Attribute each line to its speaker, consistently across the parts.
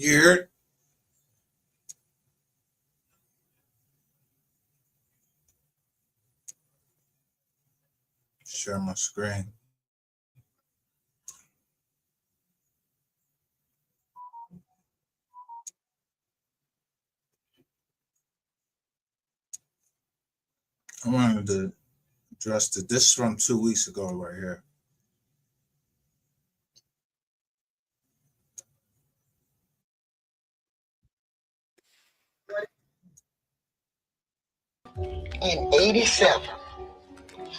Speaker 1: You heard? Share my screen. I wanted to address it. This is from 2 weeks ago, right here.
Speaker 2: In 87,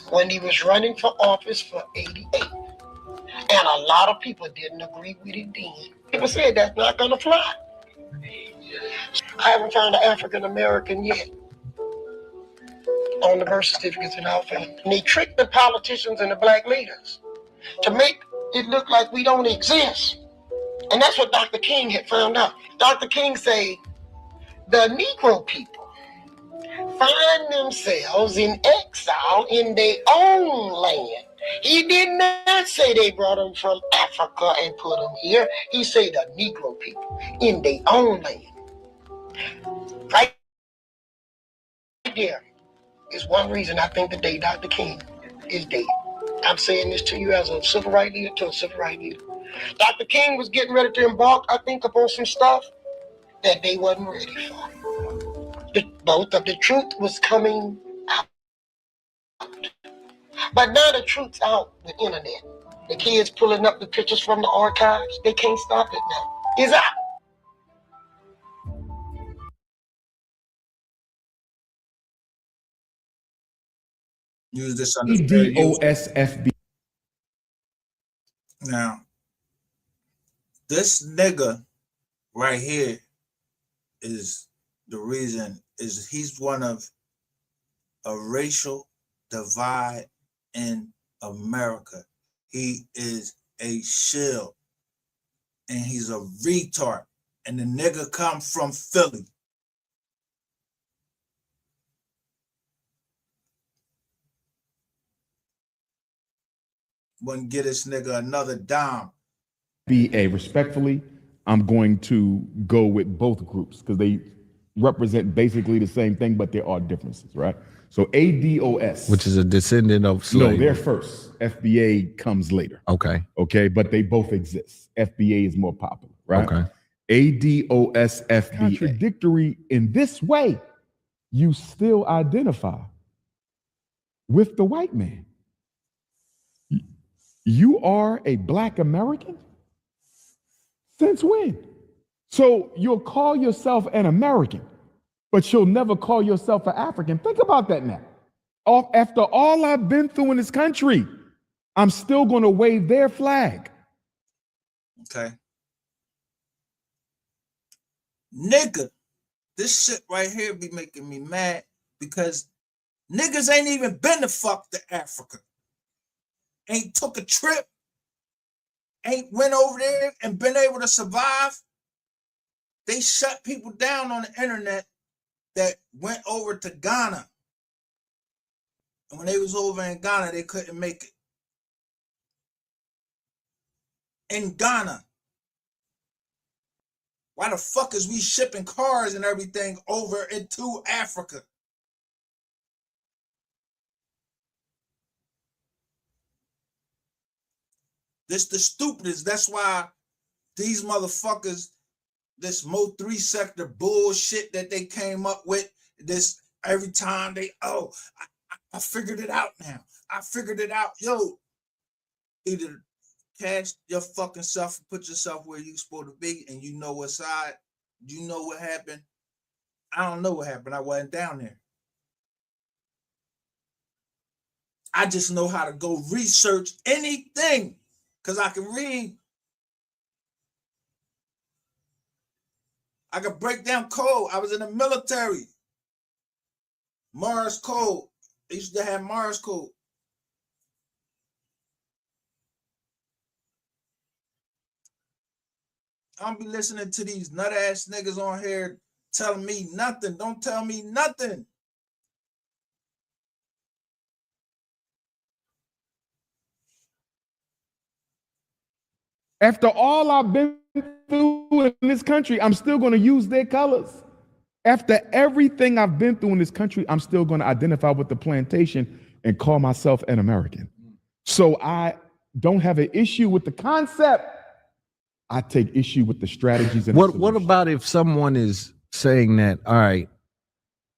Speaker 2: when he was running for office for 88. And a lot of people didn't agree with it then. People said that's not going to fly. I haven't found an African American yet on the birth certificates in our family. And they tricked the politicians and the black leaders to make it look like we don't exist. And that's what Dr. King had found out. Dr. King said the Negro people find themselves in exile in their own land. He did not say they brought them from Africa and put them here. He said the Negro people in their own land. Right there is one reason I think the day Dr. King is dead. I'm saying this to you as a civil rights leader to a civil rights leader. Dr. King was getting ready to embark, I think, upon some stuff that they wasn't ready for. Both of the truth was coming out. But now the truth's out the internet. The kids pulling up the pictures from the archives. They can't stop it now. It's out.
Speaker 1: Use this under fair use.
Speaker 3: EDOSFB.
Speaker 1: Now, this nigga right here is the reason is he's one of a racial divide in America. He is a shill and he's a retard. And the nigga come from Philly. Wouldn't get this nigga another dime.
Speaker 3: Respectfully, I'm going to go with both groups because they represent basically the same thing, but there are differences, right? So ADOS,
Speaker 4: which is a descendant of slavery.
Speaker 3: No, they're first. FBA comes later.
Speaker 4: Okay.
Speaker 3: Okay, but they both exist. FBA is more popular, right?
Speaker 4: Okay.
Speaker 3: ADOS, FBA. Contradictory in this way, you still identify with the white man. You are a Black American? Since when? So you'll call yourself an American, but you'll never call yourself an African. Think about that now. After all I've been through in this country, I'm still going to wave their flag.
Speaker 1: Okay. Nigga, this shit right here be making me mad because niggas ain't even been to fuck to Africa. Ain't took a trip, ain't went over there and been able to survive. They shut people down on the internet that went over to Ghana. And when they was over in Ghana, they couldn't make it. In Ghana. Why the fuck is we shipping cars and everything over into Africa? This the stupidest. That's why these motherfuckers, this Mo 3 sector bullshit that they came up with, this every time they, I figured it out now. I figured it out. Yo, either cash your fucking self and put yourself where you supposed to be and you know what side, you know what happened. I don't know what happened. I wasn't down there. I just know how to go research anything because I can read. I could break down code. I was in the military. Mars code. They used to have Mars code. I don't be listening to these nut ass niggas on here telling me nothing. Don't tell me nothing.
Speaker 3: After all I've been through in this country, I'm still going to use their colors. After everything I've been through in this country, I'm still going to identify with the plantation and call myself an American. So I don't have an issue with the concept. I take issue with the strategies. And
Speaker 4: what about if someone is saying that, all right,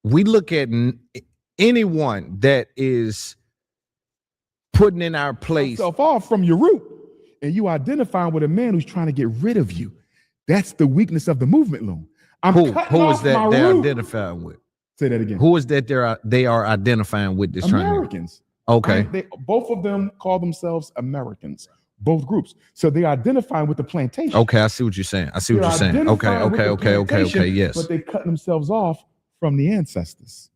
Speaker 4: we look at anyone that is putting in our place
Speaker 3: yourself off from your root, and you identifying with a man who's trying to get rid of you. That's the weakness of the movement loom.
Speaker 4: who is that they're identifying with?
Speaker 3: Say that again.
Speaker 4: Who is that they are identifying with this
Speaker 3: Americans.
Speaker 4: Okay.
Speaker 3: Both of them call themselves Americans, both groups. So they're identifying with the plantation.
Speaker 4: Okay, I see what you're saying. Okay, yes.
Speaker 3: But they cut themselves off from the ancestors.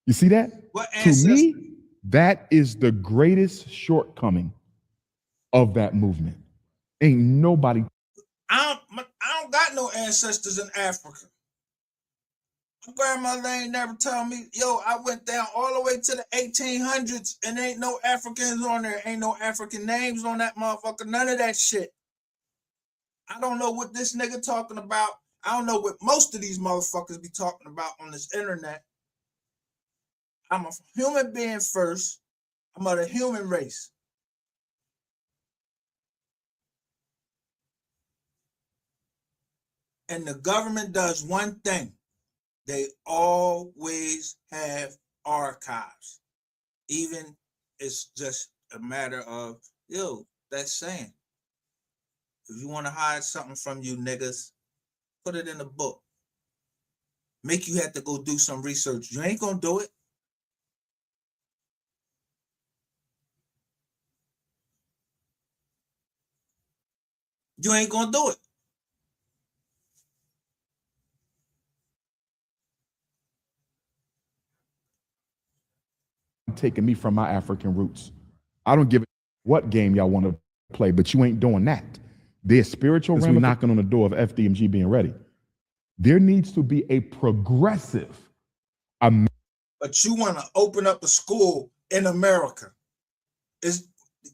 Speaker 3: You see that?
Speaker 1: What
Speaker 3: To
Speaker 1: ancestor?
Speaker 3: me, that is the greatest shortcoming of that movement. Ain't nobody.
Speaker 1: I don't got no ancestors in Africa. My grandmother ain't never told me, yo, I went down all the way to the 1800s and ain't no Africans on there. Ain't no African names on that motherfucker. None of that shit. I don't know what this nigga talking about. I don't know what most of these motherfuckers be talking about on this internet. I'm a human being first. I'm of the human race. And the government does one thing. They always have archives. Even it's just a matter of, yo, that's saying. If you want to hide something from you niggas, put it in a book. Make you have to go do some research. You ain't gonna do it. You ain't gonna do it.
Speaker 3: Taking me from my African roots. I don't give a what game y'all want to play, but you ain't doing that. There's spiritual realm knocking on the door of FDMG being ready. There needs to be a progressive.
Speaker 1: But you want to open up a school in America.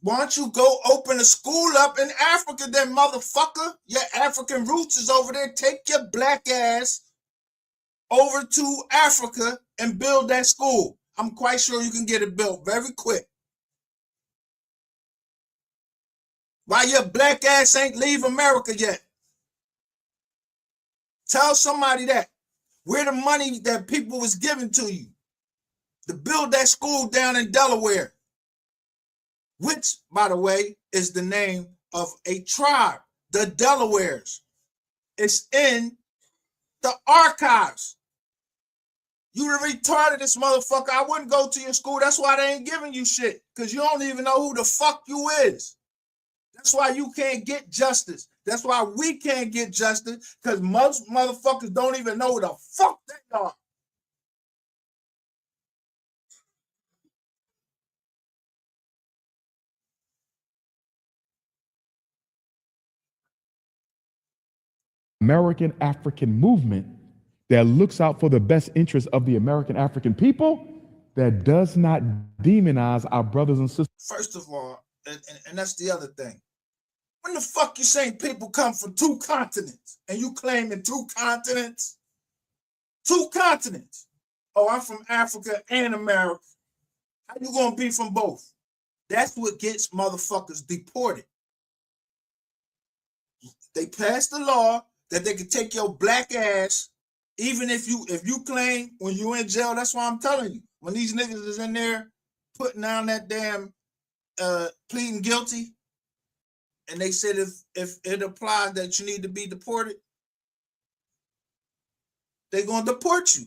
Speaker 1: Why don't you go open a school up in Africa then, motherfucker? Your African roots is over there. Take your black ass over to Africa and build that school. I'm quite sure you can get it built very quick. Why your black ass ain't leave America yet? Tell somebody that. Where the money that people was giving to you to build that school down in Delaware, which, by the way, is the name of a tribe, the Delawares. It's in the archives. You retarded this motherfucker. I wouldn't go to your school. That's why they ain't giving you shit. Because you don't even know who the fuck you is. That's why you can't get justice. That's why we can't get justice. Because most motherfuckers don't even know who the fuck they are.
Speaker 3: American African movement that looks out for the best interest of the American African people, that does not demonize our brothers and sisters.
Speaker 1: First of all, and that's the other thing. When the fuck you saying people come from 2 continents and you claiming 2 continents? 2 continents. Oh, I'm from Africa and America. How you gonna be from both? That's what gets motherfuckers deported. They passed the law that they could take your black ass, even if you claim when you in jail. That's why I'm telling you. When these niggas is in there putting down that damn pleading guilty, and they said if it applies that you need to be deported, they're gonna deport you.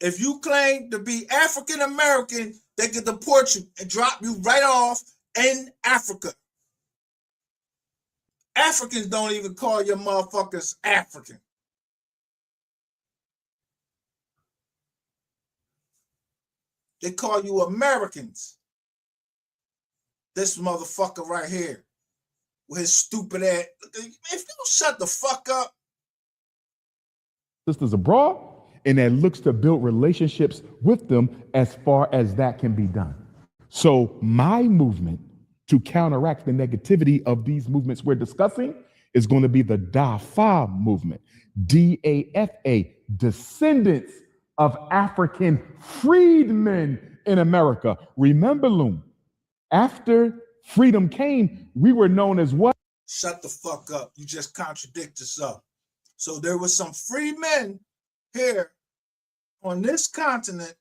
Speaker 1: If you claim to be African American, they can deport you and drop you right off in Africa. Africans don't even call your motherfuckers African. They call you Americans. This motherfucker right here with his stupid ass. If you don't shut the fuck up.
Speaker 3: Sisters abroad, and that looks to build relationships with them as far as that can be done. So my movement to counteract the negativity of these movements we're discussing is going to be the DAFA movement. DAFA, descendants of African freedmen in America. Remember, Loon, after freedom came, we were known as what?
Speaker 1: Shut the fuck up. You just contradict yourself. So there was some free men here on this continent.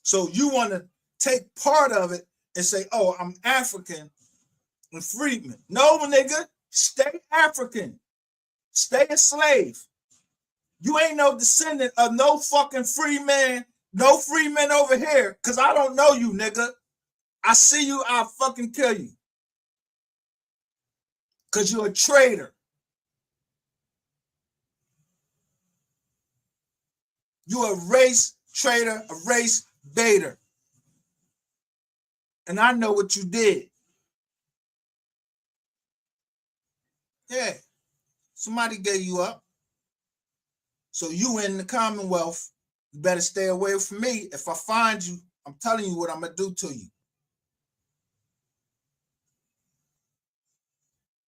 Speaker 1: So you want to take part of it and say, oh, I'm African and freedman. No, nigga, stay African. Stay a slave. You ain't no descendant of no fucking free man, no free men over here, because I don't know you, nigga. I see you, I'll fucking kill you. Because you're a traitor. You're a race traitor, a race baiter. And I know what you did. Yeah. Somebody gave you up. So you in the Commonwealth, you better stay away from me. If I find you, I'm telling you what I'm going to do to you.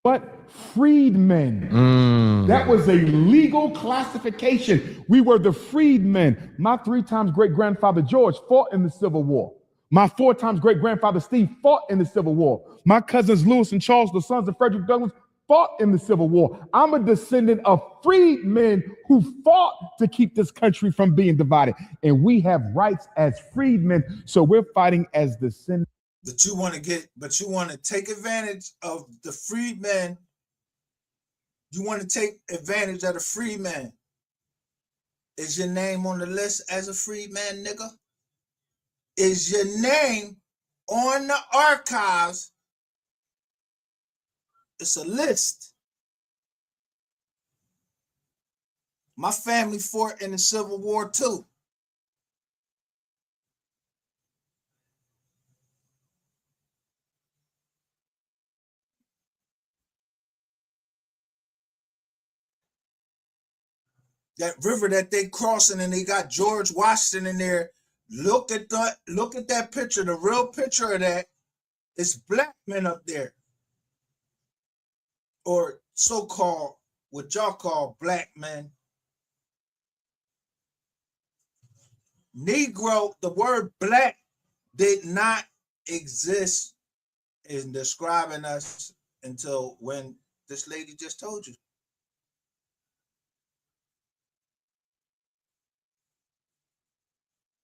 Speaker 3: But freedmen. That was a legal classification. We were the freedmen. My 3 times great-grandfather George fought in the Civil War. My 4 times great-grandfather Steve fought in the Civil War. My cousins Lewis and Charles, the sons of Frederick Douglass, fought in the Civil War. I'm a descendant of freedmen who fought to keep this country from being divided. And we have rights as freedmen. So we're fighting as descendants.
Speaker 1: But you want to take advantage of the freedmen. You want to take advantage of the freedman. Is your name on the list as a freedman, nigga? Is your name on the archives? It's a list. My family fought in the Civil War too. That river that they crossing and they got George Washington in there. Look at that picture. The real picture of that is black men up there. Or so-called, what y'all call black men. Negro, the word black did not exist in describing us until when this lady just told you.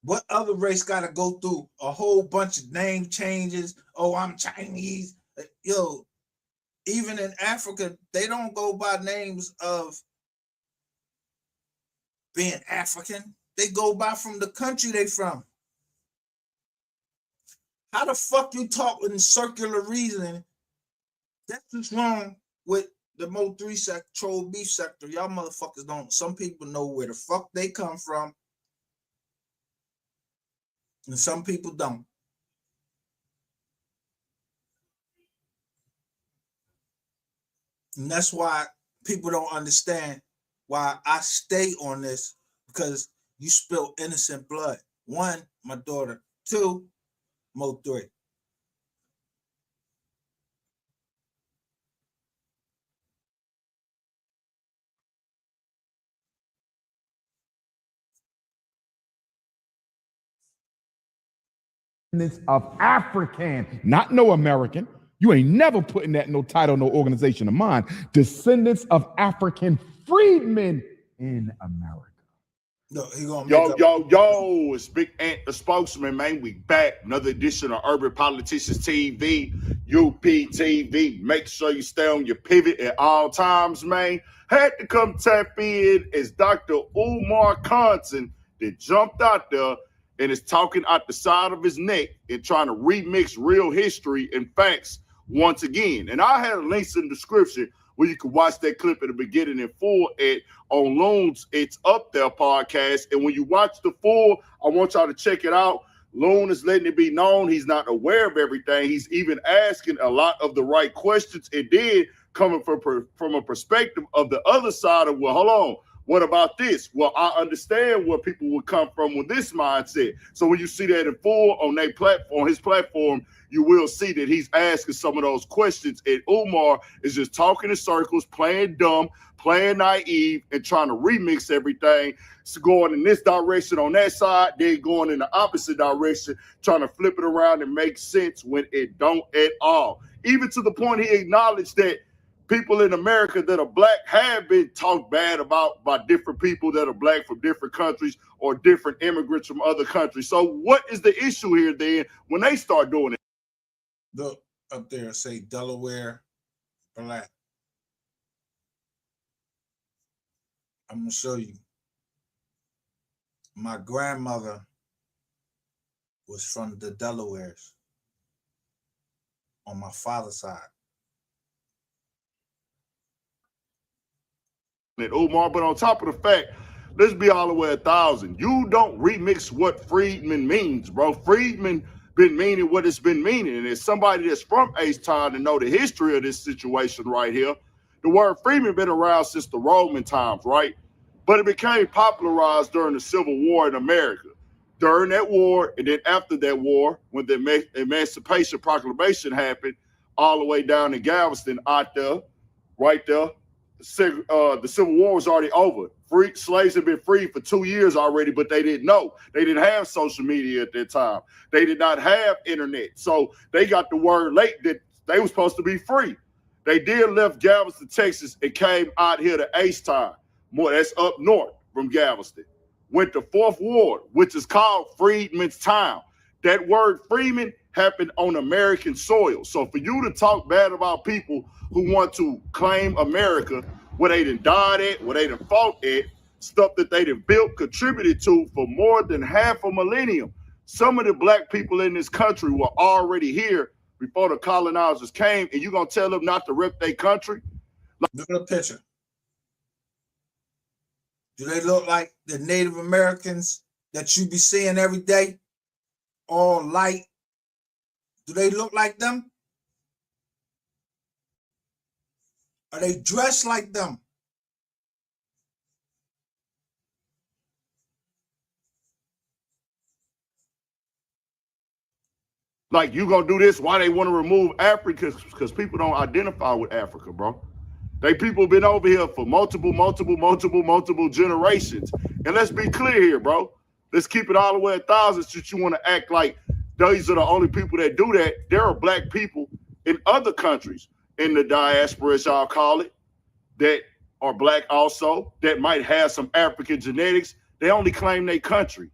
Speaker 1: What other race got to go through a whole bunch of name changes? Oh, I'm Chinese. Yo, even in Africa, they don't go by names of being African. They go by from the country they from. How the fuck you talk in circular reasoning? That's what's wrong with the Mo 3 sector, troll beef sector. Y'all motherfuckers don't. Some people know where the fuck they come from. And some people don't. And that's why people don't understand why I stay on this, because you spill innocent blood. 1, my daughter. 2, Mo 3.
Speaker 3: Of African, not no American. You ain't never putting that in no title, no organization of mine. Descendants of African freedmen in America.
Speaker 1: No, he gonna
Speaker 5: Yo, it's Big Ant, the spokesman, man. We back. Another edition of Urban Politicians TV, UPTV. Make sure you stay on your pivot at all times, man. Had to come tap in as Dr. Umar Khanson that jumped out there and is talking out the side of his neck and trying to remix real history and facts once again. And I had links in the description where you can watch that clip at the beginning in full on Loon's It's Up There podcast. And when you watch the full, I want y'all to check it out. Loon is letting it be known he's not aware of everything. He's even asking a lot of the right questions. And then coming from a perspective of the other side of, well, hold on, What about this? Well, I understand where people would come from with this mindset. So when you see that in full on their platform, his platform, you will see that he's asking some of those questions. And Umar is just talking in circles, playing dumb, playing naive, and trying to remix everything. So going in this direction on that side, then going in the opposite direction, trying to flip it around and make sense when it don't at all. Even to the point he acknowledged that people in America that are black have been talked bad about by different people that are black from different countries or different immigrants from other countries. So what is the issue here then when they start doing it?
Speaker 1: Look up there, say Delaware black. I'm gonna show you. My grandmother was from the Delawares on my father's side.
Speaker 5: Umar, but on top of the fact, let's be all the way 1,000. You don't remix what Freedman means, bro. Freedman been meaning what it's been meaning. And as somebody that's from H-Town to know the history of this situation right here, the word Freedman been around since the Roman times, right? But it became popularized during the Civil War in America. During that war, and then after that war, when the Emancipation Proclamation happened, all the way down to Galveston, out there, right there, the Civil War was already over. Slaves had been freed for 2 years already, but they didn't know. They didn't have social media at that time. They did not have internet. So they got the word late that they were supposed to be free. They did left Galveston, Texas, and came out here to H-Town. That's up north from Galveston. Went to 4th Ward, which is called Freedman's Town. That word Freeman happened on American soil. So for you to talk bad about people who want to claim America, where they done died at, where they done fought at, stuff that they done built, contributed to for more than half a millennium. Some of the black people in this country were already here before the colonizers came, and you gonna tell them not to rep their country?
Speaker 1: Look at the picture. Do they look like the Native Americans that you be seeing every day? All light. Do they look like them? Are they dressed like them?
Speaker 5: Like, you gonna do this? Why they want to remove Africa? Because people don't identify with Africa, bro. People been over here for multiple generations. And let's be clear here, bro. Let's keep it all the way 1,000 since you want to act like these are the only people that do that. There are black people in other countries, in the diaspora, as y'all call it, that are black also, that might have some African genetics. They only claim their country.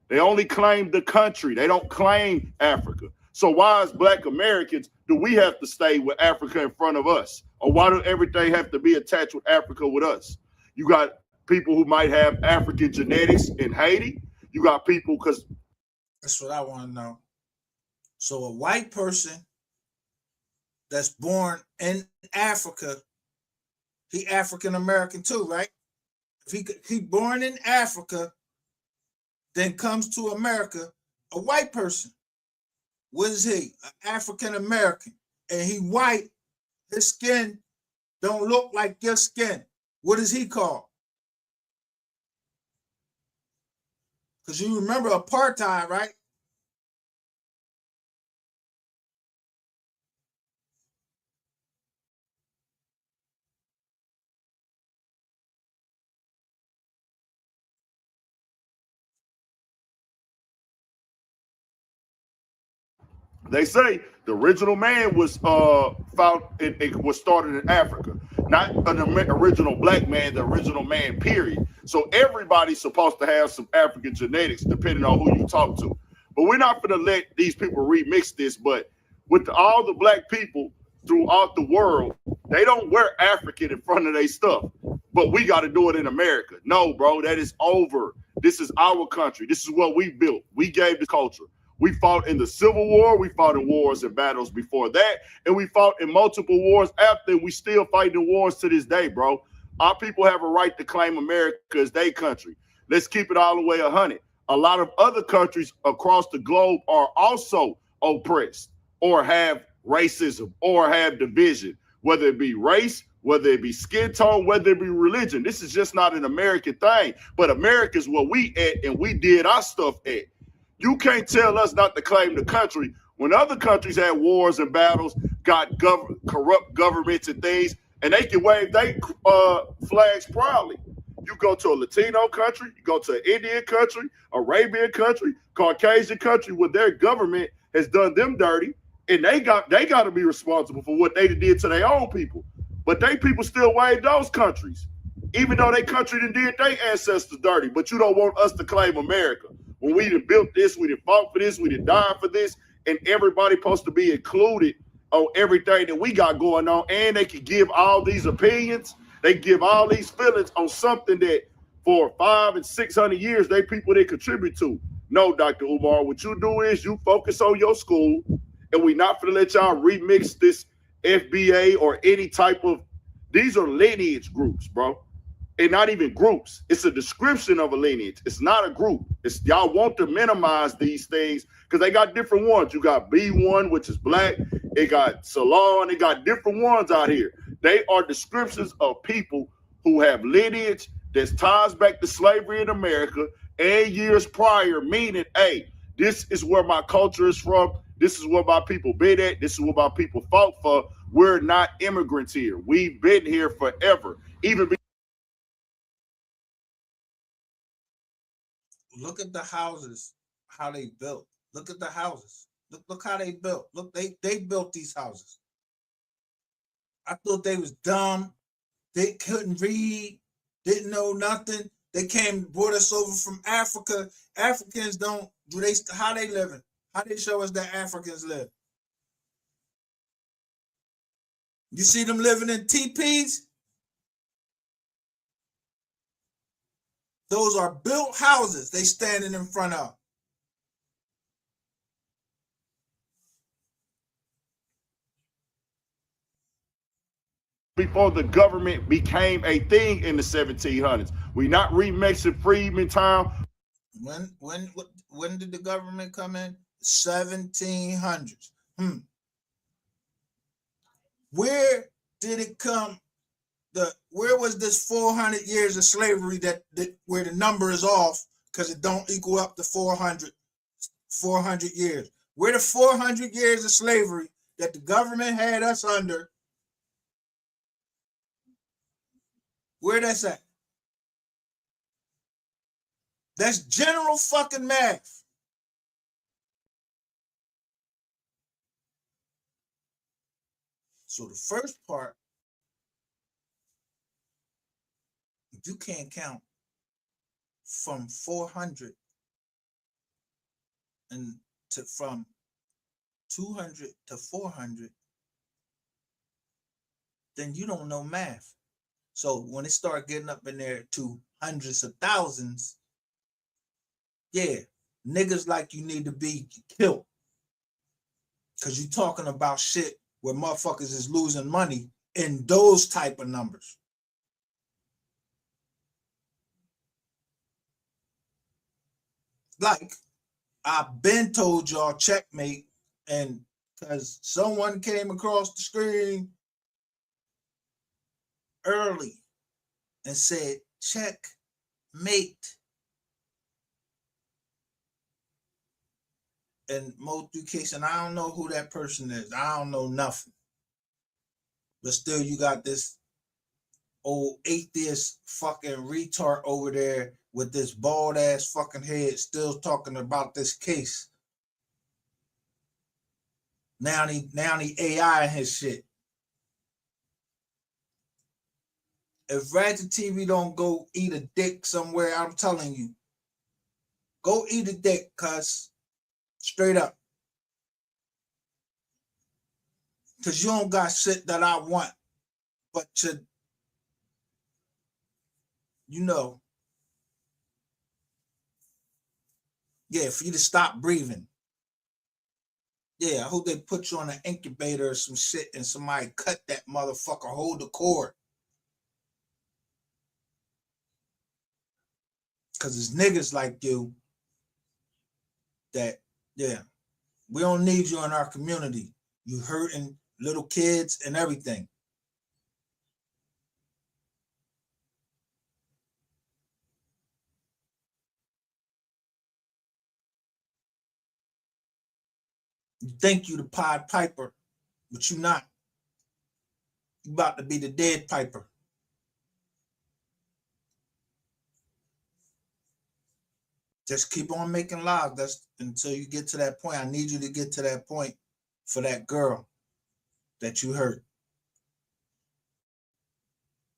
Speaker 5: They only claim the country. They don't claim Africa. So why, as black Americans, do we have to stay with Africa in front of us? Or why do everything have to be attached with Africa with us? You got people who might have African genetics in Haiti. You got people, because
Speaker 1: that's what I want to know. So a white person that's born in Africa, he African American too, right? If he born in Africa, then comes to America, a white person. What is he? An African American. And he white, his skin don't look like your skin. What is he called? Because you remember apartheid, right?
Speaker 5: they say the original man was found, it was started in Africa, not an original black man, the original man, period. So everybody's supposed to have some African genetics, depending on who you talk to. But we're not going to let these people remix this. But with all the black people throughout the world, they don't wear African in front of their stuff. But we got to do it in America. No, bro, that is over. This is our country. This is what we built. We gave the culture. We fought in the Civil War. We fought in wars and battles before that. And we fought in multiple wars after. And we still fighting in wars to this day, bro. Our people have a right to claim America as their country. Let's keep it all the way 100. A lot of other countries across the globe are also oppressed or have racism or have division, whether it be race, whether it be skin tone, whether it be religion. This is just not an American thing, but America's where we at, and we did our stuff at. You can't tell us not to claim the country when other countries had wars and battles, got corrupt governments and things, and they can wave their flags proudly. You go to a Latino country, you go to an Indian country, Arabian country, Caucasian country, where their government has done them dirty, and they got to be responsible for what they did to their own people. But they people still wave those countries, even though they country done did their ancestors dirty. But you don't want us to claim America. When we done built this, we done fought for this, we done died for this, and everybody supposed to be included on everything that we got going on, and they can give all these opinions, they give all these feelings on something that for 500 and 600 years they people they contribute to. No, Dr. Umar, what you do is you focus on your school, and we not gonna let y'all remix this FBA or any type of, these are lineage groups, bro. And not even groups. It's a description of a lineage. It's not a group. It's y'all want to minimize these things because they got different ones. You got B1, which is black. They got Salon. They got different ones out here. They are descriptions of people who have lineage that ties back to slavery in America and years prior, meaning, hey, this is where my culture is from. This is where my people been at. This is what my people fought for. We're not immigrants here. We've been here forever. Even
Speaker 1: Look at the houses, how they built. Look at the houses. Look how they built. Look, they built these houses. I thought they was dumb. They couldn't read, didn't know nothing. They came, brought us over from Africa. Africans don't, how they living? How they show us that Africans live? You see them living in teepees? Those are built houses they standing in front of.
Speaker 5: before the government became a thing in the 1700s. We not remixing freedmen time.
Speaker 1: When did the government come in? 1700s. Where did it come? Where was this 400 years of slavery that where the number is off because it don't equal up to 400 years? Where the 400 years of slavery that the government had us under, where that's at? That's general fucking math. So the first part, if you can't count from 400 and from 200 to 400, then you don't know math. So when it start getting up in there to hundreds of thousands, yeah, niggas like you need to be killed. Because you're talking about shit where motherfuckers is losing money in those type of numbers. Like, I've been told y'all checkmate, and because someone came across the screen early and said, checkmate. In multiplication, I don't know who that person is. I don't know nothing. But still, you got this old atheist fucking retard over there with this bald ass fucking head still talking about this case. Now the AI and his shit. If Ratchet TV don't go eat a dick somewhere, I'm telling you, go eat a dick, cuz. Straight up. Because you don't got shit that I want, but to, yeah, for you to stop breathing. Yeah, I hope they put you on an incubator or some shit and somebody cut that motherfucker, hold the cord. Because it's niggas like you that, yeah, we don't need you in our community. You hurting little kids and everything. You think you the Pied Piper, but you not. You about to be the dead piper. Just keep on making lives. That's until you get to that point. I need you to get to that point for that girl that you hurt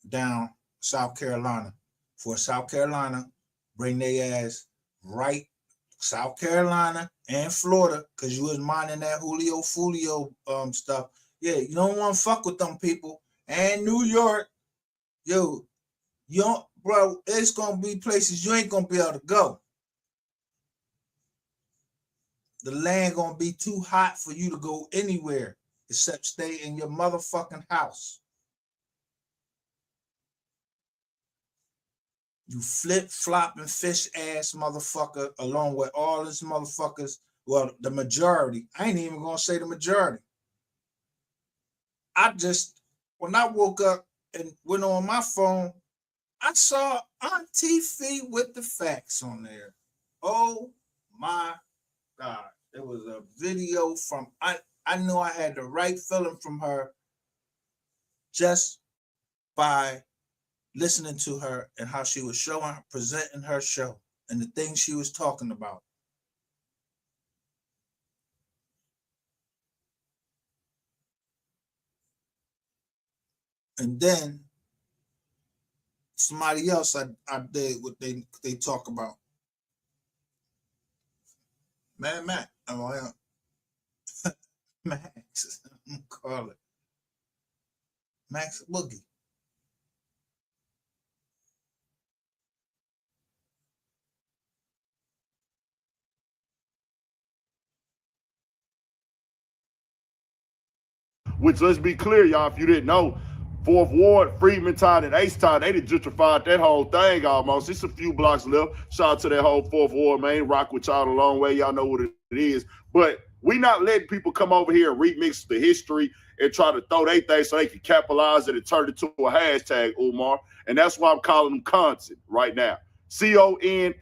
Speaker 1: down South Carolina. For South Carolina, bring their ass right South Carolina and Florida, because you was minding that Julio Fulio stuff. Yeah, you don't want to fuck with them people. And New York, yo, you don't, bro, it's gonna be places you ain't gonna be able to go. The land gonna be too hot for you to go anywhere except stay in your motherfucking house. You flip-flopping fish ass motherfucker, along with all these motherfuckers. Well, the majority. I ain't even gonna say the majority. When I woke up and went on my phone, I saw Auntie Fee with the facts on there. Oh my God. It was a video from, I knew I had the right feeling from her just by listening to her and how she was presenting her show and the things she was talking about. And then somebody else I did what they talk about. Max. Oh, yeah. Max. I'm gonna call it Max Boogie.
Speaker 5: Which, let's be clear, y'all, if you didn't know, 4th Ward, Freedmantown, and Acetown, they done gentrified that whole thing almost. It's a few blocks left. Shout out to that whole 4th Ward, man. Rock with y'all a long way. Y'all know what it is. But we not letting people come over here and remix the history and try to throw their thing so they can capitalize it and turn it to a hashtag, Umar. And that's why I'm calling them content right now. CONSOHN,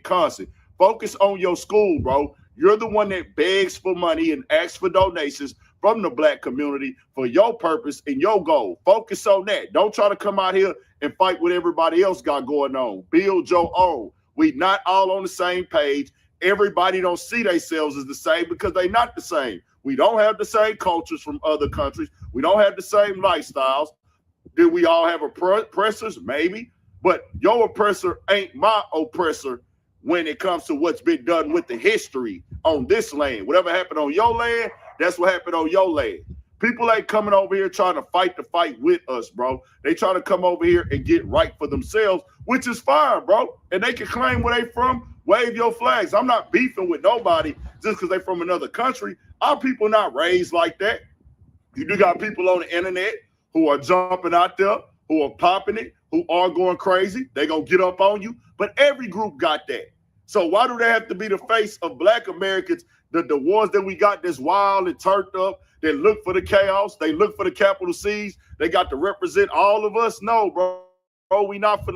Speaker 5: content. Focus on your school, bro. You're the one that begs for money and asks for donations from the black community for your purpose and your goal. Focus on that. Don't try to come out here and fight what everybody else got going on. Build your own. We not all on the same page. Everybody don't see themselves as the same because they not the same. We don't have the same cultures from other countries. We don't have the same lifestyles. Do we all have oppressors? Maybe. But your oppressor ain't my oppressor when it comes to what's been done with the history on this land. Whatever happened on your land, that's what happened on your land. People ain't coming over here trying to fight the fight with us, bro. They trying to come over here and get right for themselves, which is fine, bro. And they can claim where they from, wave your flags. I'm not beefing with nobody just because they from another country. Our people not raised like that. You do got people on the internet who are jumping out there, who are popping it, who are going crazy. They gonna get up on you. But every group got that. So why do they have to be the face of black Americans, the ones that we got that's wild and turned up, that look for the chaos, they look for the capital C's, they got to represent all of us? No, bro. We not for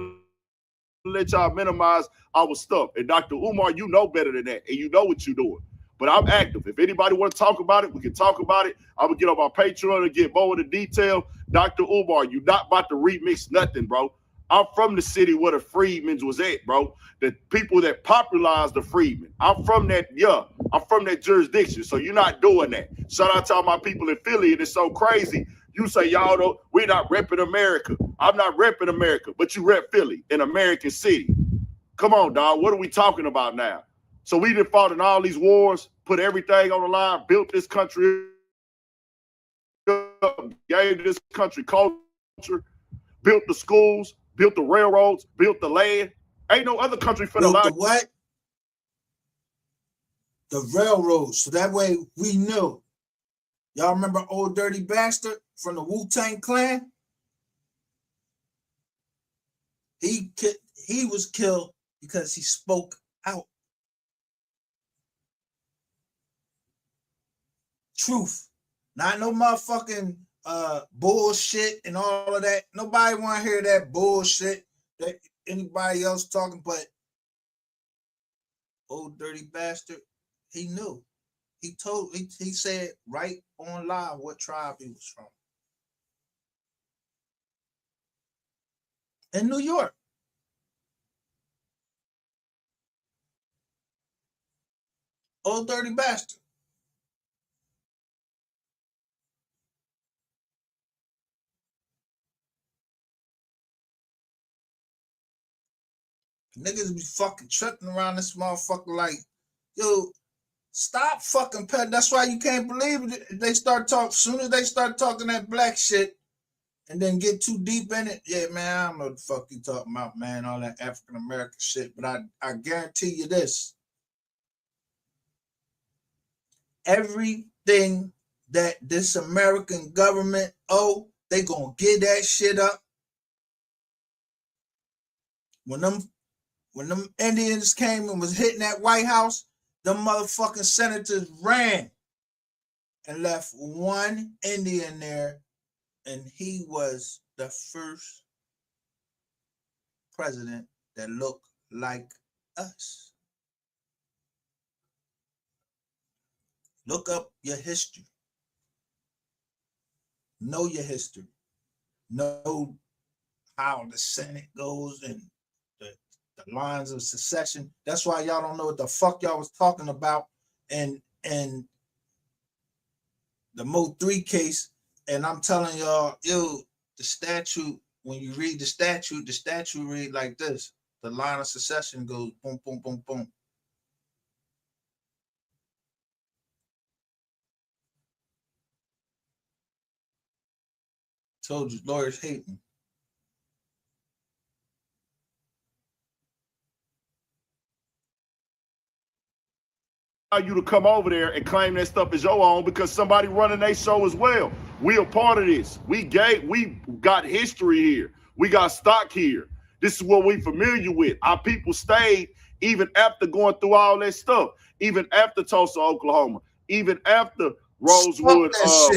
Speaker 5: let y'all minimize our stuff. And Dr. Umar, you know better than that, and you know what you're doing. But I'm active. If anybody want to talk about it, we can talk about it. I'm going to get on my Patreon and get more of the detail. Dr. Umar, you not about to remix nothing, bro. I'm from the city where the Freedmen's was at, bro. The people that popularized the Freedmen. I'm from that jurisdiction. So you're not doing that. Shout out to all my people in Philly. And it's so crazy. You say, y'all don't, we're not repping America. I'm not repping America, but you rep Philly, an American city. Come on, dog. What are we talking about now? So we done fought in all these wars, put everything on the line, built this country up, gave this country culture, built the schools, built the railroads, built the land. Ain't no other country for the
Speaker 1: line. The what? The railroads. So that way we knew. Y'all remember Old Dirty Bastard from the Wu-Tang Clan? He was killed because he spoke out. Truth. Not no motherfucking bullshit and all of that. Nobody want to hear that bullshit that anybody else talking, but Old Dirty Bastard, he knew. He said right on live what tribe he was from. In New York. Old dirty bastard. Niggas be fucking tripping around this motherfucker like, yo, stop fucking pet. That's why you can't believe it. They start talking, soon as they start talking that black shit and then get too deep in it. Yeah, man, I don't know what the fuck you talking about, man, all that African American shit. But I guarantee you this. Everything that this American government they gonna get that shit up. When them Indians came and was hitting that White House, them motherfucking senators ran and left one Indian there, and he was the first president that looked like us. Look up your history. Know your history. Know how the Senate goes and the lines of secession. That's why y'all don't know what the fuck y'all was talking about and the Mo 3 case. And I'm telling y'all, yo, the statute, when you read the statute read like this. The line of secession goes boom, boom, boom, boom. Told you, lawyers hate me.
Speaker 5: You to come over there and claim that stuff as your own because somebody running their show as well. We are part of this. We got history here. We got stock here. This is what we familiar with. Our people stayed even after going through all that stuff, even after Tulsa, Oklahoma, even after Rosewood,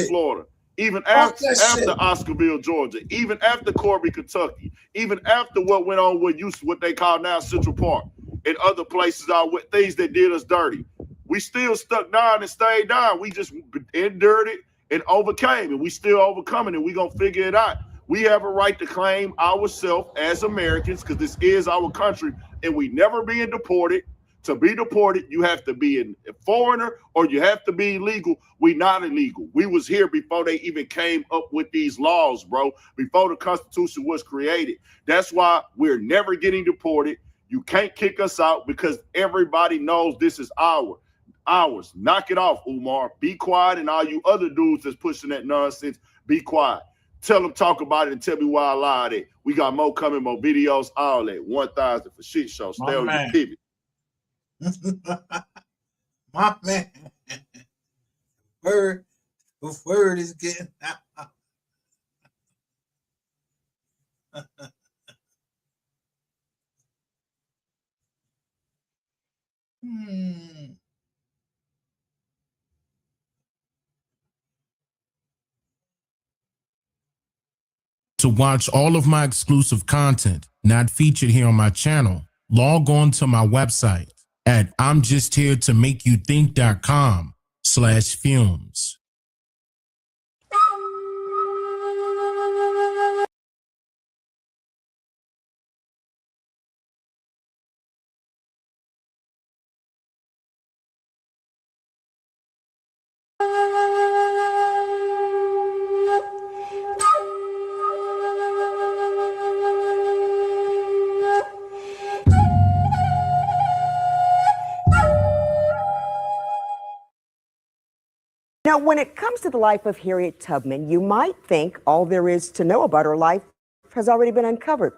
Speaker 5: Florida, even after Oscarville, Georgia, even after Corby, Kentucky, even after what went on with what they call now Central Park and other places are with things that did us dirty. We still stuck down and stayed down. We just endured it and overcame, and we still overcoming it. We gonna figure it out. We have a right to claim ourselves as Americans because this is our country, and we never being deported. To be deported, you have to be a foreigner or you have to be illegal. We not illegal. We was here before they even came up with these laws, bro, before the Constitution was created. That's why we're never getting deported. You can't kick us out because everybody knows this is ours. Knock it off, Umar. Be quiet, and all you other dudes that's pushing that nonsense, be quiet. Tell them, talk about it, and tell me why I lied at. We got more coming, more videos, all that. 1,000 for shit show. Stay on your pivot.
Speaker 1: My man. The word is getting out.
Speaker 6: To watch all of my exclusive content not featured here on my channel, log on to my website at imjustheretomakeyoutthink.com/films.
Speaker 7: Now, when it comes to the life of Harriet Tubman, you might think all there is to know about her life has already been uncovered.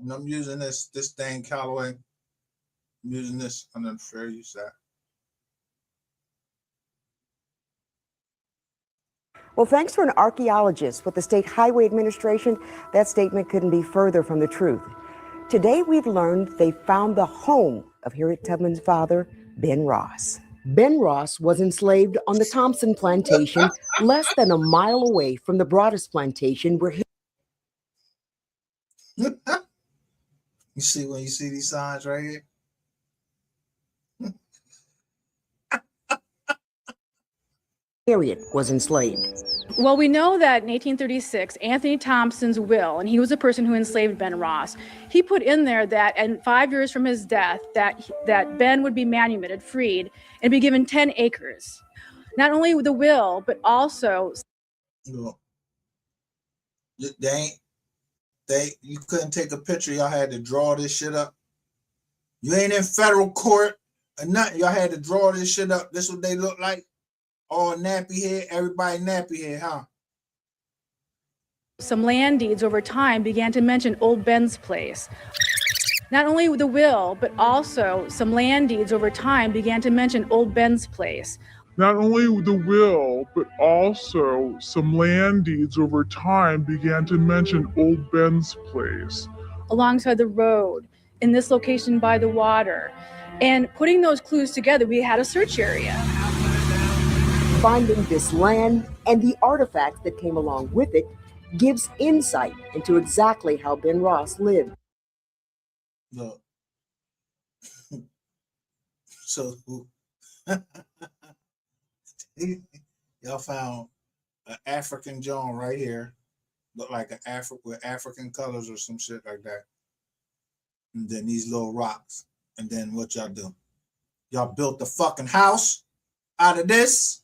Speaker 1: And I'm using this thing, Callaway. I'm using this under the fair use act.
Speaker 7: Well, thanks for an archaeologist with the State Highway Administration, that statement couldn't be further from the truth. Today, we've learned they found the home of Harriet Tubman's father, Ben Ross. Ben Ross was enslaved on the Thompson plantation, less than a mile away from the Broadus plantation where he...
Speaker 1: You see when you see these signs right here?
Speaker 7: Harriet was enslaved.
Speaker 8: Well, we know that in 1836, Anthony Thompson's will, and he was the person who enslaved Ben Ross, he put in there that, and 5 years from his death, that Ben would be manumitted, freed, and be given 10 acres. Not only the will, but also...
Speaker 1: You couldn't take a picture. Y'all had to draw this shit up. You ain't in federal court or nothing. Y'all had to draw this shit up. This is what they look like. All nappy head, everybody nappy head, huh?
Speaker 8: Some land deeds over time began to mention Old Ben's place. Not only the will, but also some land deeds over time began to mention Old Ben's place.
Speaker 9: Not only the will, but also some land deeds over time began to mention Old Ben's place.
Speaker 8: Alongside the road, in this location by the water. And putting those clues together, we had a search area.
Speaker 7: Finding this land and the artifacts that came along with it gives insight into exactly how Ben Ross lived.
Speaker 1: Look. So y'all found an African John right here. Look like an with African colors or some shit like that. And then these little rocks. And then what y'all do? Y'all built the fucking house out of this.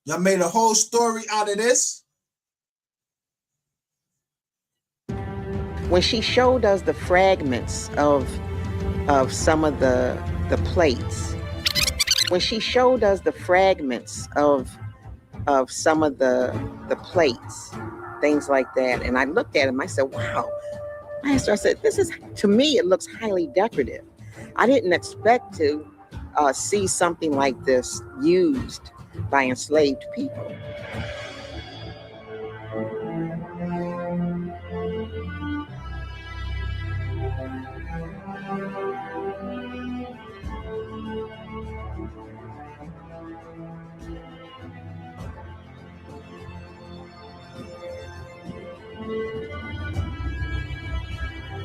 Speaker 1: Y'all made a whole story out of this.
Speaker 2: When she showed us the fragments of some of the plates, when she showed us the fragments of some of the plates, things like that, and I looked at them, I said, wow. I said, this is, to me, it looks highly decorative. I didn't expect to see something like this used by enslaved people.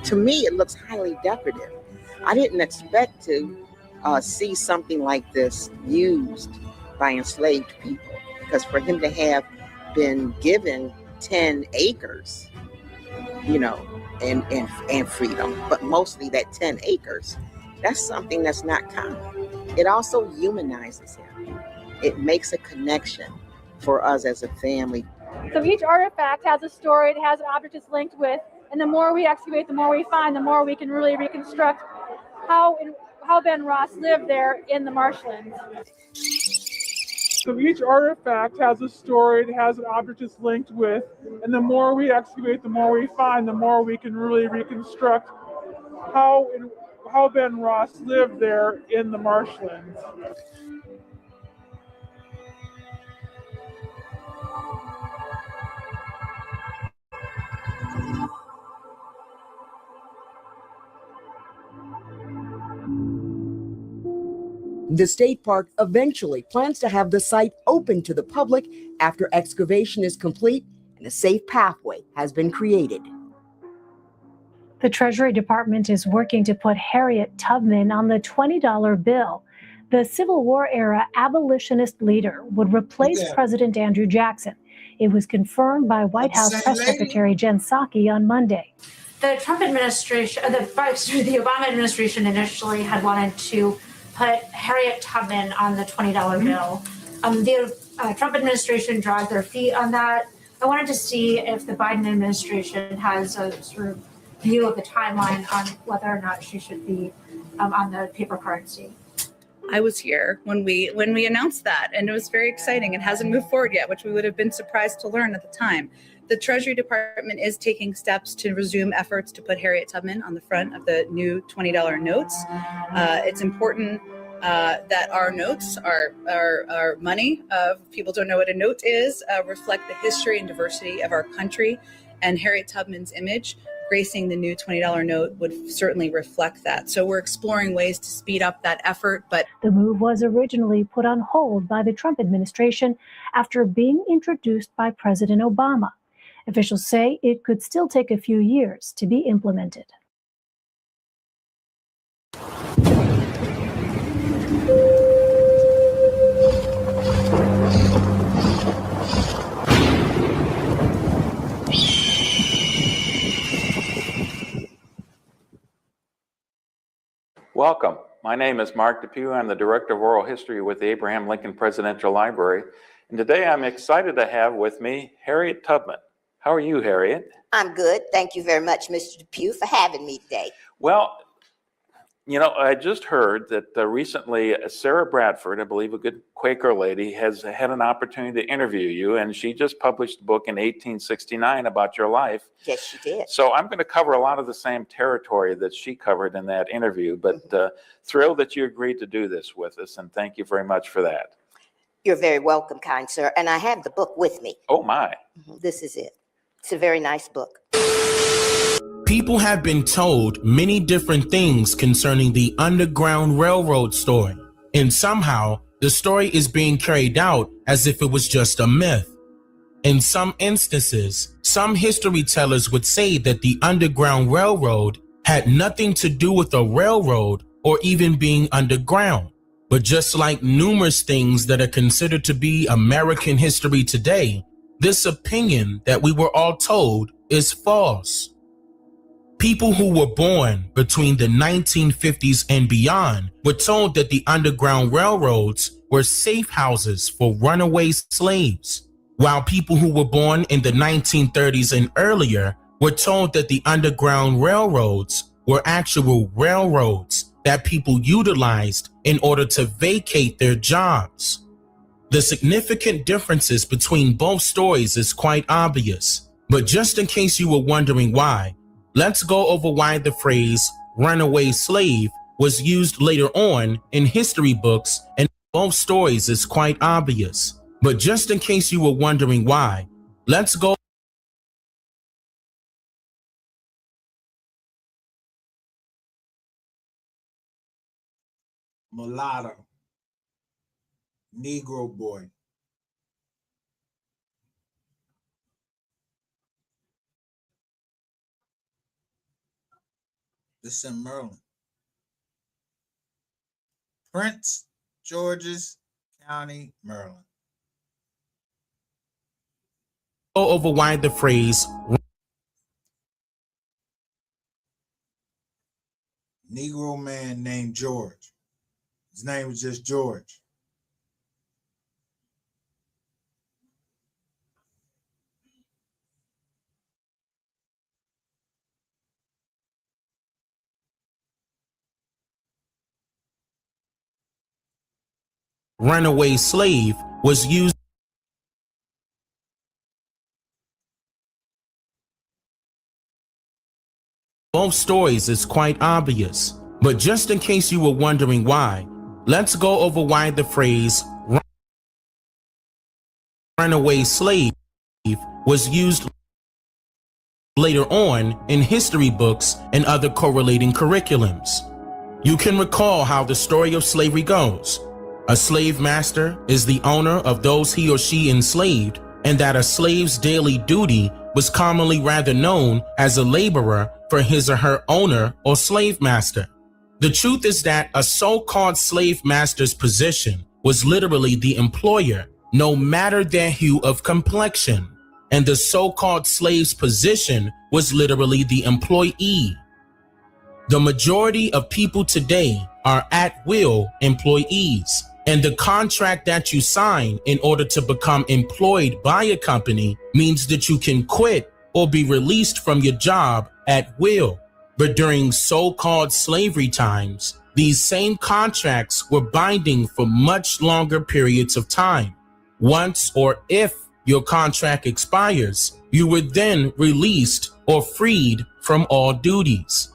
Speaker 2: To me, it looks highly decorative. I didn't expect to see something like this used by enslaved people, because for him to have been given 10 acres, you know, and freedom, but mostly that 10 acres, that's something that's not common. It also humanizes him. It makes a connection for us as a family.
Speaker 8: So each artifact has a story, it has an object it's linked with, and the more we excavate, the more we find, the more we can really reconstruct how Ben Ross lived there in the marshlands.
Speaker 9: So each artifact has a story, it has an object it's linked with, and the more we excavate, the more we find, the more we can really reconstruct how Ben Ross lived there in the marshlands.
Speaker 7: The state park eventually plans to have the site open to the public after excavation is complete and a safe pathway has been created.
Speaker 10: The Treasury Department is working to put Harriet Tubman on the $20 bill. The Civil War era abolitionist leader would replace President Andrew Jackson. It was confirmed by White House Press Secretary Jen Psaki on Monday.
Speaker 11: The Trump administration, the Obama administration initially had wanted to put Harriet Tubman on the $20 bill. The Trump administration dragged their feet on that. I wanted to see if the Biden administration has a sort of view of the timeline on whether or not she should be on the paper currency.
Speaker 12: I was here when we announced that, and it was very exciting. It hasn't moved forward yet, which we would have been surprised to learn at the time. The Treasury Department is taking steps to resume efforts to put Harriet Tubman on the front of the new $20 notes. It's important that our notes, our money, people don't know what a note is, reflect the history and diversity of our country, and Harriet Tubman's image gracing the new $20 note would certainly reflect that. So we're exploring ways to speed up that effort. But
Speaker 10: the move was originally put on hold by the Trump administration after being introduced by President Obama. Officials say it could still take a few years to be implemented.
Speaker 13: Welcome. My name is Mark Depew. I'm the Director of Oral History with the Abraham Lincoln Presidential Library. And today I'm excited to have with me Harriet Tubman. How are you, Harriet?
Speaker 14: I'm good. Thank you very much, Mr. Depew, for having me today.
Speaker 13: Well, you know, I just heard that recently Sarah Bradford, I believe a good Quaker lady, has had an opportunity to interview you, and she just published a book in 1869 about your life.
Speaker 14: Yes, she did.
Speaker 13: So I'm going to cover a lot of the same territory that she covered in that interview, but thrilled that you agreed to do this with us, and thank you very much for that.
Speaker 14: You're very welcome, kind sir. And I have the book with me.
Speaker 13: Oh, my.
Speaker 14: This is it. It's a very nice book.
Speaker 6: People have been told many different things concerning the Underground Railroad story, and somehow the story is being carried out as if it was just a myth. In some instances, some history tellers would say that the Underground Railroad had nothing to do with a railroad or even being underground. But just like numerous things that are considered to be American history today, this opinion that we were all told is false. People who were born between the 1950s and beyond were told that the Underground Railroads were safe houses for runaway slaves, while people who were born in the 1930s and earlier were told that the Underground Railroads were actual railroads that people utilized in order to vacate their jobs. The significant differences between both stories is quite obvious, but just in case you were wondering why, let's go over why the phrase runaway slave was used later on in history books, and both stories is quite obvious. But just in case you were wondering why, let's go.
Speaker 1: Mulatto, Negro boy. This in Maryland. Prince George's County, Maryland.
Speaker 6: Go over why the phrase
Speaker 1: Negro man named George. His name was just George.
Speaker 6: runaway slave was used both stories is quite obvious, but just in case you were wondering why, let's go over why the phrase runaway slave was used later on in history books and other correlating curriculums. You can recall how the story of slavery goes. A slave master is the owner of those he or she enslaved, and that a slave's daily duty was commonly rather known as a laborer for his or her owner or slave master. The truth is that a so-called slave master's position was literally the employer, no matter their hue of complexion, and the so-called slave's position was literally the employee. The majority of people today are at-will employees, and the contract that you sign in order to become employed by a company means that you can quit or be released from your job at will. But during so-called slavery times, these same contracts were binding for much longer periods of time. Once or if your contract expires, you were then released or freed from all duties.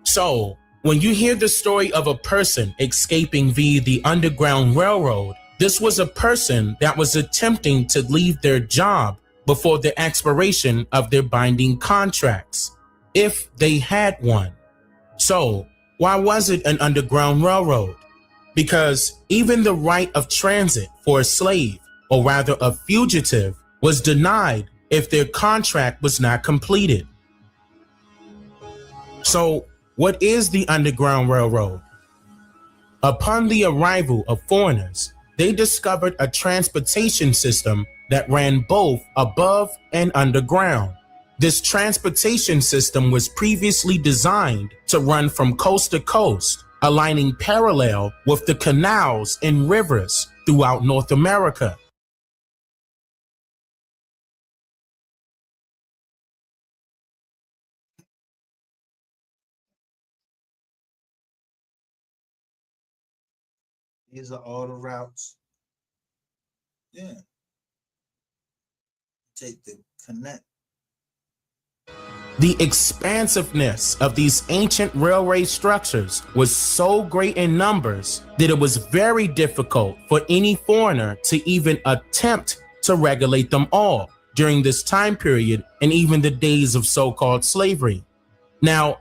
Speaker 6: So, when you hear the story of a person escaping via the Underground Railroad, this was a person that was attempting to leave their job before the expiration of their binding contracts, if they had one. So, why was it an Underground Railroad? Because even the right of transit for a slave, or rather a fugitive, was denied if their contract was not completed. So, what is the Underground Railroad? Upon the arrival of foreigners, they discovered a transportation system that ran both above and underground. This transportation system was previously designed to run from coast to coast, aligning parallel with the canals and rivers throughout North America.
Speaker 1: These are all the routes. Yeah. Take the connect.
Speaker 6: The expansiveness of these ancient railway structures was so great in numbers that it was very difficult for any foreigner to even attempt to regulate them all during this time period and even the days of so-called slavery. Now,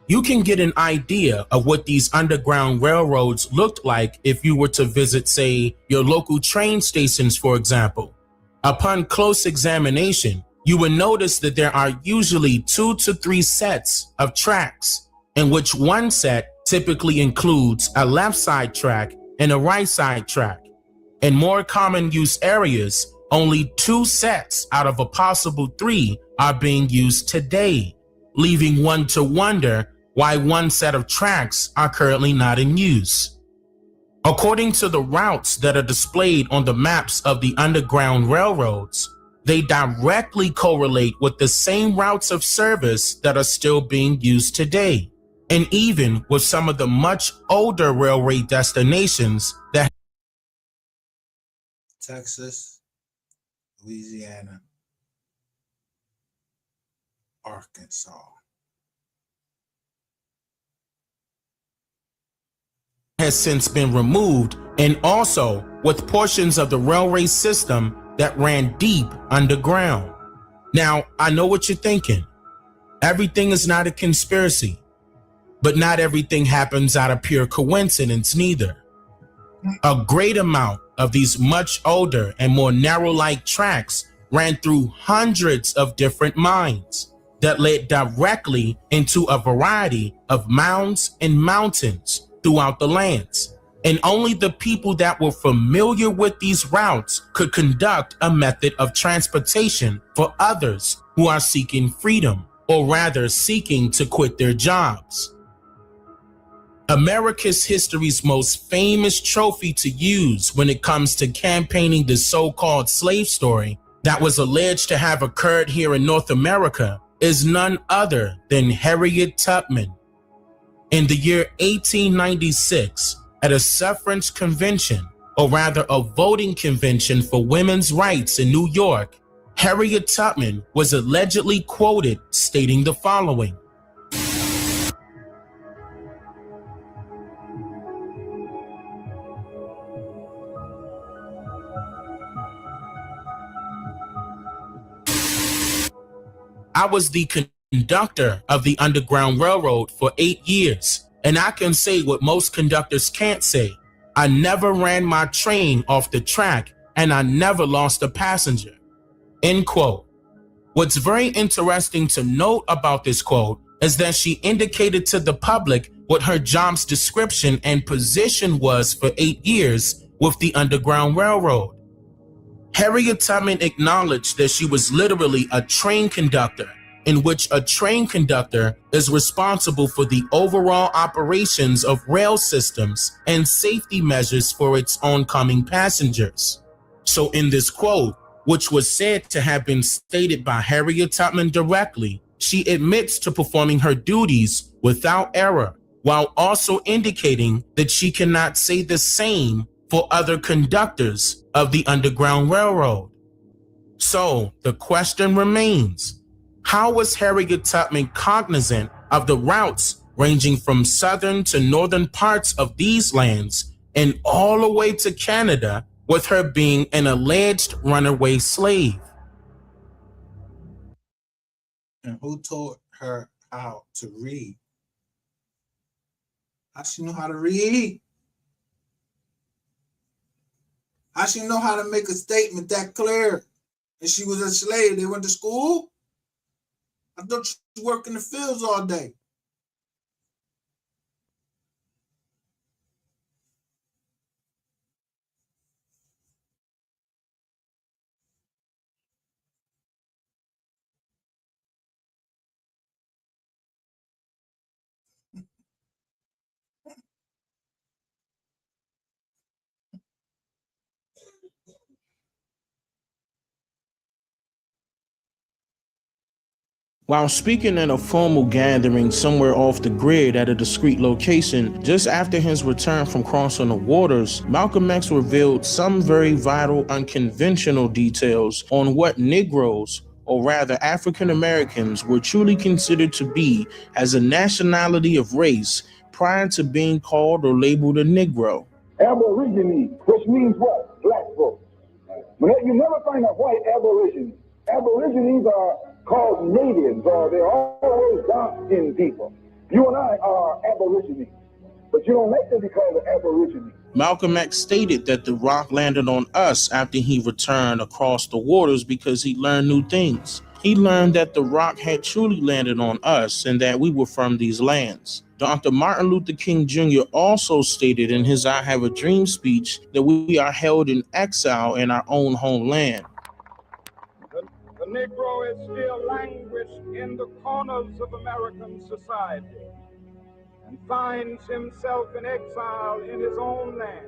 Speaker 6: you can get an idea of what these underground railroads looked like if you were to visit, say, your local train stations, for example. Upon close examination, you will notice that there are usually 2 to 3 sets of tracks, in which one set typically includes a left side track and a right side track. In more common use areas, only 2 sets out of a possible 3 are being used today, leaving one to wonder why one set of tracks are currently not in use. According to the routes that are displayed on the maps of the Underground Railroads, they directly correlate with the same routes of service that are still being used today, and even with some of the much older railway destinations that
Speaker 1: Texas, Louisiana, Arkansas.
Speaker 6: has since been removed, and also with portions of the railway system that ran deep underground. Now, I know what you're thinking. Everything is not a conspiracy, but not everything happens out of pure coincidence neither. A great amount of these much older and more narrow-like tracks ran through hundreds of different mines that led directly into a variety of mounds and mountains throughout the lands. And only the people that were familiar with these routes could conduct a method of transportation for others who are seeking freedom, or rather seeking to quit their jobs. America's history's most famous trophy to use when it comes to campaigning the so-called slave story that was alleged to have occurred here in North America is none other than Harriet Tubman. In the year 1896, at a suffrage convention, or rather a voting convention for women's rights in New York, Harriet Tubman was allegedly quoted stating the following: I was the conductor of the Underground Railroad for 8 years, and I can say what most conductors can't say. I never ran my train off the track, and I never lost a passenger. End quote. What's very interesting to note about this quote is that she indicated to the public what her job's description and position was for 8 years with the Underground Railroad. Harriet Tubman acknowledged that she was literally a train conductor, in which a train conductor is responsible for the overall operations of rail systems and safety measures for its oncoming passengers. So in this quote, which was said to have been stated by Harriet Tubman directly, she admits to performing her duties without error, while also indicating that she cannot say the same for other conductors of the Underground Railroad. So the question remains, how was Harriet Tubman cognizant of the routes ranging from southern to northern parts of these lands and all the way to Canada, with her being an alleged runaway slave?
Speaker 1: And who taught her how to read? How she know how to read? How she know how to make a statement that clear? And she was a slave. They went to school? I thought she worked in the fields all day.
Speaker 6: While speaking at a formal gathering somewhere off the grid at a discreet location, just after his return from crossing the waters, Malcolm X revealed some very vital, unconventional details on what Negroes, or rather African Americans, were truly considered to be as a nationality of race prior to being called or labeled a Negro.
Speaker 15: Aborigine, which means what? Black folks. But you never find a white aborigine. Aborigines are called natives, or they're always dark-skinned people. You and I are aborigines, but you don't like to be called an aborigine.
Speaker 6: Malcolm X stated that the rock landed on us after he returned across the waters because he learned new things. He learned that the rock had truly landed on us and that we were from these lands. Dr. Martin Luther King Jr. also stated in his I Have a Dream speech that we are held in exile in our own homeland.
Speaker 15: The Negro is still languished in the corners of American society and finds himself in exile in his own land.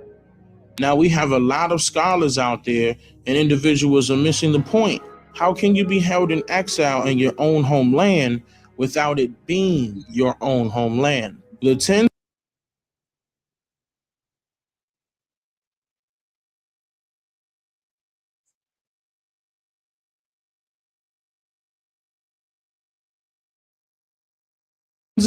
Speaker 6: Now we have a lot of scholars out there and individuals are missing the point. How can you be held in exile in your own homeland without it being your own homeland? The tens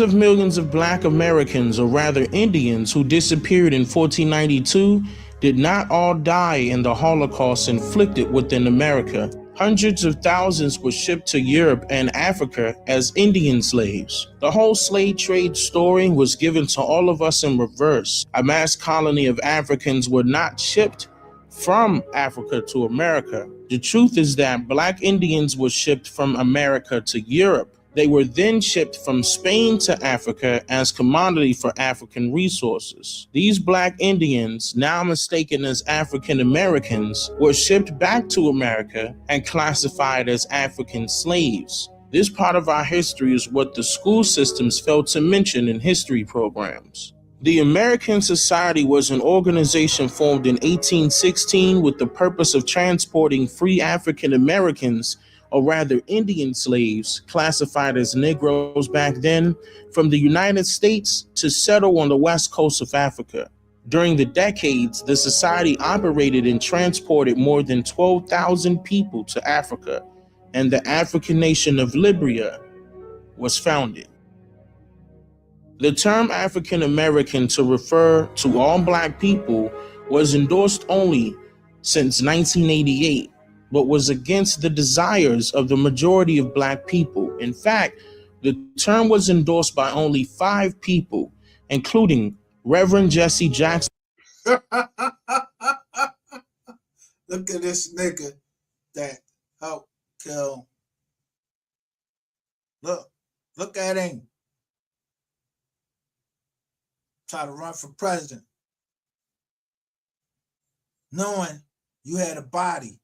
Speaker 6: of millions of Black Americans, or rather Indians, who disappeared in 1492 did not all die in the Holocaust inflicted within America. Hundreds of thousands were shipped to Europe and Africa as Indian slaves. The whole slave trade story was given to all of us in reverse. A mass colony of Africans were not shipped from Africa to America. The truth is that Black Indians were shipped from America to Europe. They were then shipped from Spain to Africa as commodity for African resources. These Black Indians, now mistaken as African Americans, were shipped back to America and classified as African slaves. This part of our history is what the school systems failed to mention in history programs. The American Society was an organization formed in 1816 with the purpose of transporting free African Americans, or rather Indian slaves, classified as Negroes back then, from the United States to settle on the west coast of Africa. During the decades, the society operated and transported more than 12,000 people to Africa, and the African nation of Liberia was founded. The term African American to refer to all Black people was endorsed only since 1988, but was against the desires of the majority of Black people. In fact, the term was endorsed by only 5 people, including Reverend Jesse Jackson.
Speaker 1: Look at this nigga that helped kill. Look at him. Try to run for president, knowing you had a body.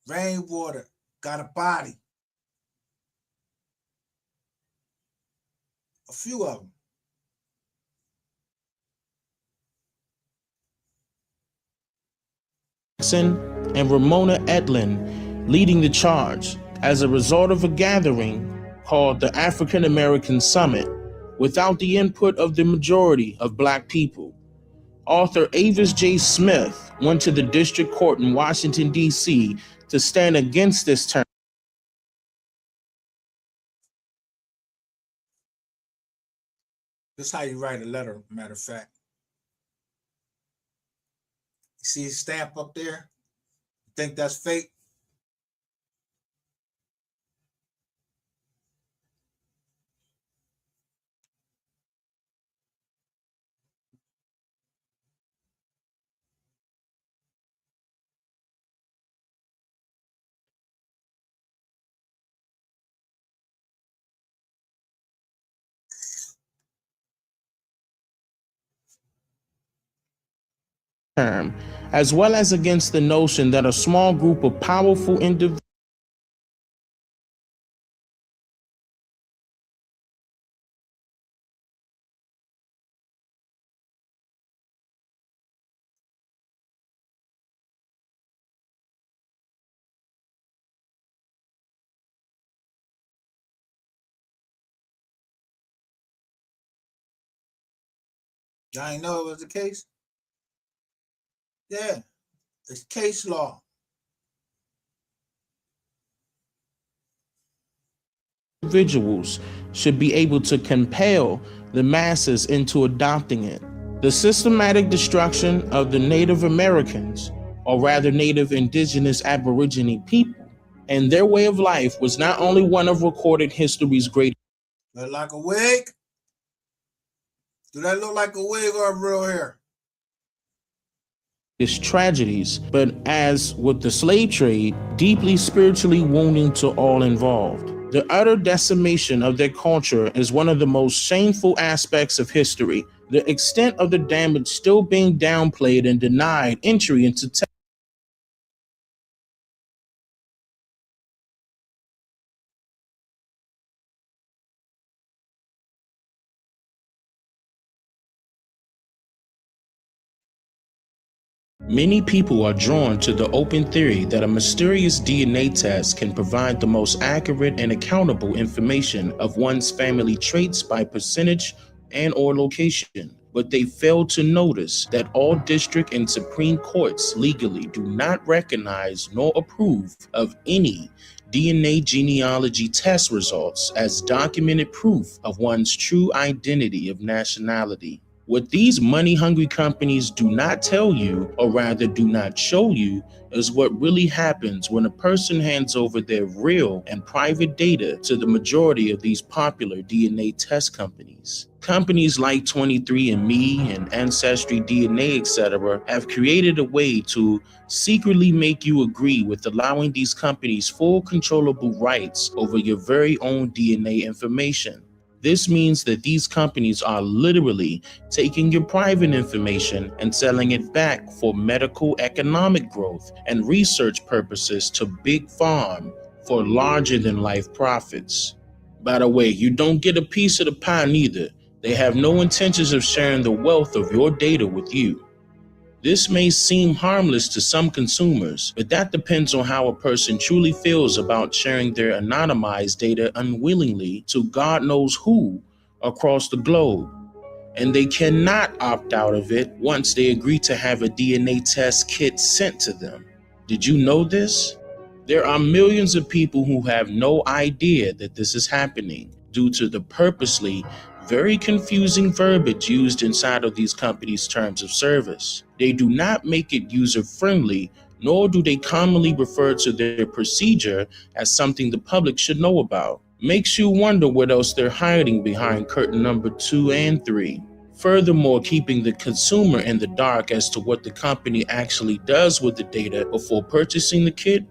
Speaker 1: Rainwater got a body. A few of them.
Speaker 6: And Ramona Edlin leading the charge as a result of a gathering called the African American Summit without the input of the majority of Black people. Author Avis J. Smith went to the district court in Washington, D.C. to stand against this term.
Speaker 1: This is how you write a letter, matter of fact. You see his stamp up there? You think that's fake?
Speaker 6: Term, as well as against the notion that a small group of powerful individuals
Speaker 1: Y'all ain't know it was the case? Yeah, it's case law.
Speaker 6: Individuals should be able to compel the masses into adopting it. The systematic destruction of the Native Americans, or rather Native Indigenous Aborigine people, and their way of life was not only one of recorded history's greatest.
Speaker 1: Look like a wig? Do that look like a wig or a real hair?
Speaker 6: Tragedies, but as with the slave trade, deeply spiritually wounding to all involved. The utter decimation of their culture is one of the most shameful aspects of history. The extent of the damage still being downplayed and denied entry into Many people are drawn to the open theory that a mysterious DNA test can provide the most accurate and accountable information of one's family traits by percentage and or location. But they fail to notice that all district and Supreme Courts legally do not recognize nor approve of any DNA genealogy test results as documented proof of one's true identity of nationality. What these money-hungry companies do not tell you, or rather do not show you, is what really happens when a person hands over their real and private data to the majority of these popular DNA test companies. Companies like 23andMe and Ancestry DNA, etc., have created a way to secretly make you agree with allowing these companies full controllable rights over your very own DNA information. This means that these companies are literally taking your private information and selling it back for medical economic growth and research purposes to Big Farm for larger than life profits. By the way, you don't get a piece of the pie neither. They have no intentions of sharing the wealth of your data with you. This may seem harmless to some consumers, but that depends on how a person truly feels about sharing their anonymized data unwillingly to God knows who across the globe. And they cannot opt out of it once they agree to have a DNA test kit sent to them. Did you know this? There are millions of people who have no idea that this is happening due to the purposely very confusing verbiage used inside of these companies' terms of service. They do not make it user-friendly, nor do they commonly refer to their procedure as something the public should know about. Makes you wonder what else they're hiding behind curtain number 2 and 3. Furthermore, keeping the consumer in the dark as to what the company actually does with the data before purchasing the kit,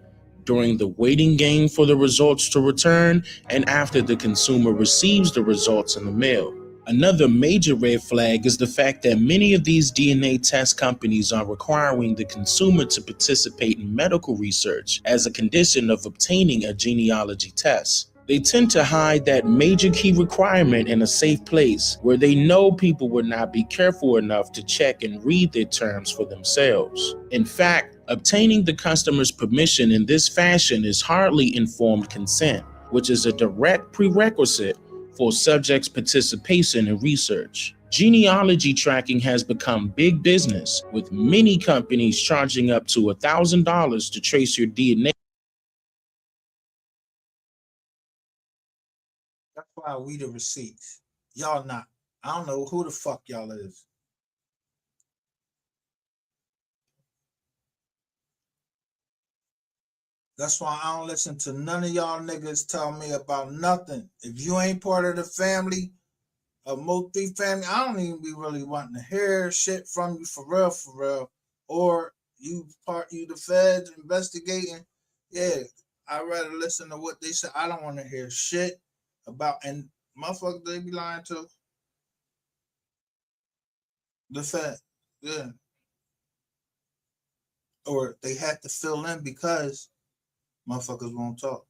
Speaker 6: during the waiting game for the results to return, and after the consumer receives the results in the mail. Another major red flag is the fact that many of these DNA test companies are requiring the consumer to participate in medical research as a condition of obtaining a genealogy test. They tend to hide that major key requirement in a safe place where they know people would not be careful enough to check and read their terms for themselves. In fact, obtaining the customer's permission in this fashion is hardly informed consent, which is a direct prerequisite for subjects' participation in research. Genealogy tracking has become big business, with many companies charging up to $1,000 to trace your DNA.
Speaker 1: That's why we the receipts. Y'all not. I don't know who the fuck y'all is. That's why I don't listen to none of y'all niggas tell me about nothing. If you ain't part of the family, a multi family, I don't even be really wanting to hear shit from you for real. Or you the feds investigating. Yeah, I'd rather listen to what they say. I don't want to hear shit about, and motherfuckers they be lying to. The Fed. Yeah. Or they had to fill in because motherfuckers won't talk.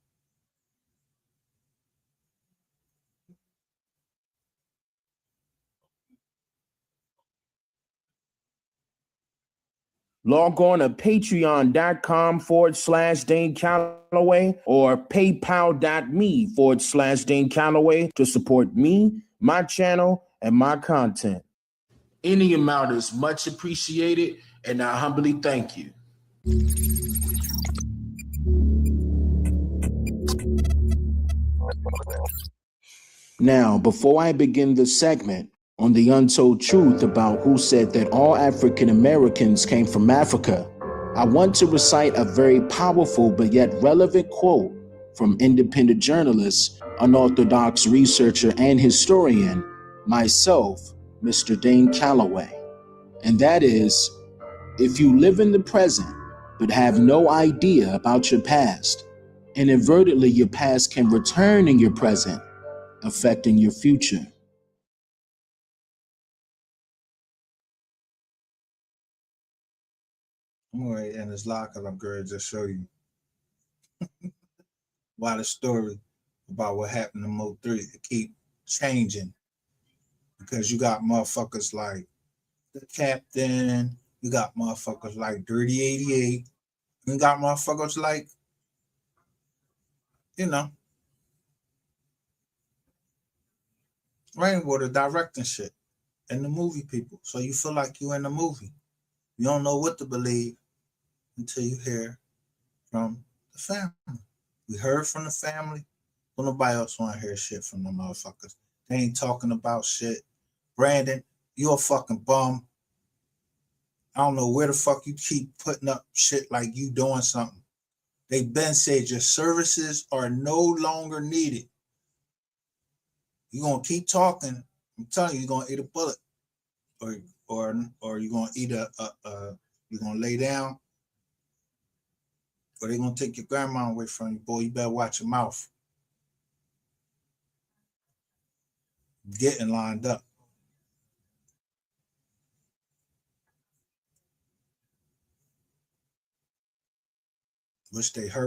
Speaker 6: Log on to patreon.com/Dane Calloway or paypal.me/Dane Calloway to support me, my channel, and my content.
Speaker 16: Any amount is much appreciated, and I humbly thank you.
Speaker 17: Now, before I begin the segment on the untold truth about who said that all African Americans came from Africa, I want to recite a very powerful but yet relevant quote from independent journalist, unorthodox researcher, and historian, myself, Mr. Dane Calloway. And that is, if you live in the present but have no idea about your past, inadvertently your past can return in your present, affecting your future.
Speaker 1: I'm going to end this live because I'm going to just show you why the story about what happened to Mo 3 keep changing. Because you got motherfuckers like the Captain, you got motherfuckers like Dirty 88, you got motherfuckers like, you know, Rainwater directing shit and the movie people. So you feel like you in the movie. You don't know what to believe until you hear from the family. We heard from the family. Don't nobody else want to hear shit from the motherfuckers. They ain't talking about shit. Brandon, you a fucking bum. I don't know where the fuck you keep putting up shit like you doing something. They been said your services are no longer needed. You're gonna keep talking. I'm telling you, you're gonna eat a bullet, or you're gonna eat you're gonna lay down, or they're gonna take your grandma away from you. Boy, you better watch your mouth. Getting lined up. Wish they heard.